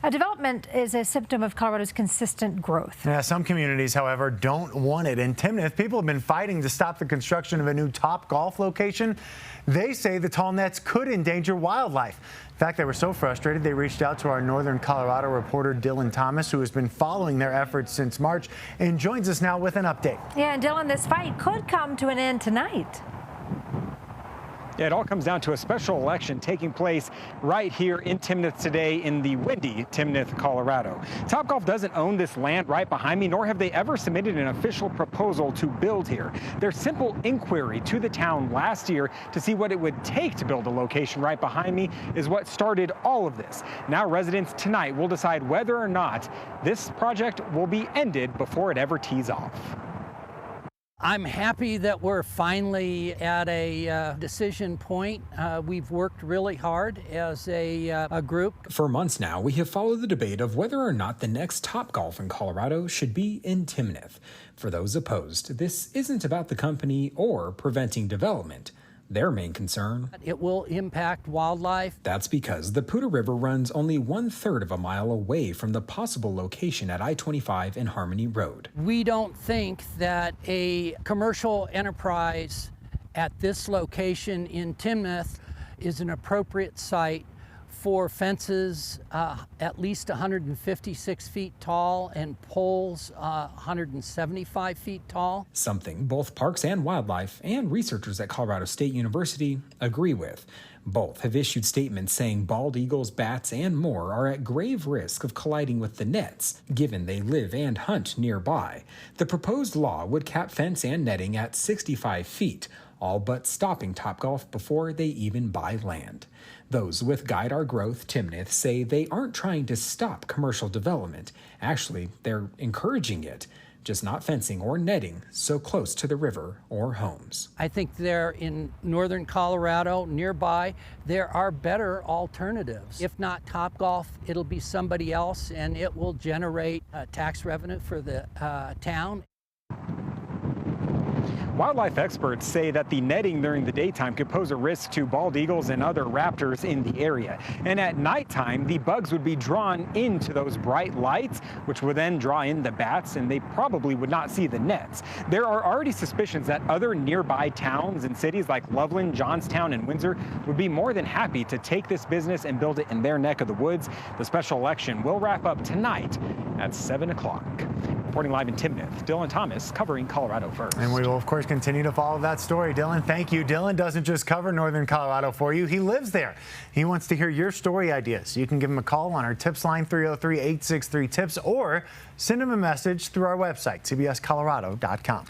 Development is a symptom of Colorado's consistent growth. Yeah, some communities, however, don't want it. In Timnath, people have been fighting to stop the construction of a new Topgolf location. They say the tall nets could endanger wildlife. In fact, they were so frustrated they reached out to our Northern Colorado reporter Dylan Thomas, who has been following their efforts since March and joins us now with an update. Yeah, and Dylan, this fight could come to an end tonight. Yeah, it all comes down to a special election taking place right here in Timnath today in the windy Timnath, Colorado. Topgolf doesn't own this land right behind me, nor have they ever submitted an official proposal to build here. Their simple inquiry to the town last year to see what it would take to build a location right behind me is what started all of this. Now residents tonight will decide whether or not this project will be ended before it ever tees off. I'm happy that we're finally at a decision point. We've worked really hard as a group. For months now, we have followed the debate of whether or not the next Topgolf in Colorado should be in Timnath. For those opposed, this isn't about the company or preventing development. Their main concern: it will impact wildlife. That's because the Poudre River runs only 1/3 of a mile away from the possible location at I-25 and Harmony Road. We don't think that a commercial enterprise at this location in Timnath is an appropriate site for fences at least 156 feet tall and poles 175 feet tall. Something both Parks and Wildlife and researchers at Colorado State University agree with. Both have issued statements saying bald eagles, bats, and more are at grave risk of colliding with the nets, given they live and hunt nearby. The proposed law would cap fence and netting at 65 feet, all but stopping Topgolf before they even buy land. Those with Guide Our Growth Timnath say they aren't trying to stop commercial development. Actually, they're encouraging it, just not fencing or netting so close to the river or homes. I think there in northern Colorado, nearby, there are better alternatives. If not Topgolf, it'll be somebody else, and it will generate tax revenue for the town. Wildlife experts say that the netting during the daytime could pose a risk to bald eagles and other raptors in the area. And at nighttime, the bugs would be drawn into those bright lights, which would then draw in the bats, and they probably would not see the nets. There are already suspicions that other nearby towns and cities like Loveland, Johnstown, and Windsor would be more than happy to take this business and build it in their neck of the woods. The special election will wrap up tonight at 7 o'clock. Reporting live in Timnath, Dylan Thomas, covering Colorado First. And we will, of course, continue to follow that story. Dylan, thank you. Dylan doesn't just cover Northern Colorado for you. He lives there. He wants to hear your story ideas. You can give him a call on our tips line, 303-863-TIPS, or send him a message through our website, cbscolorado.com.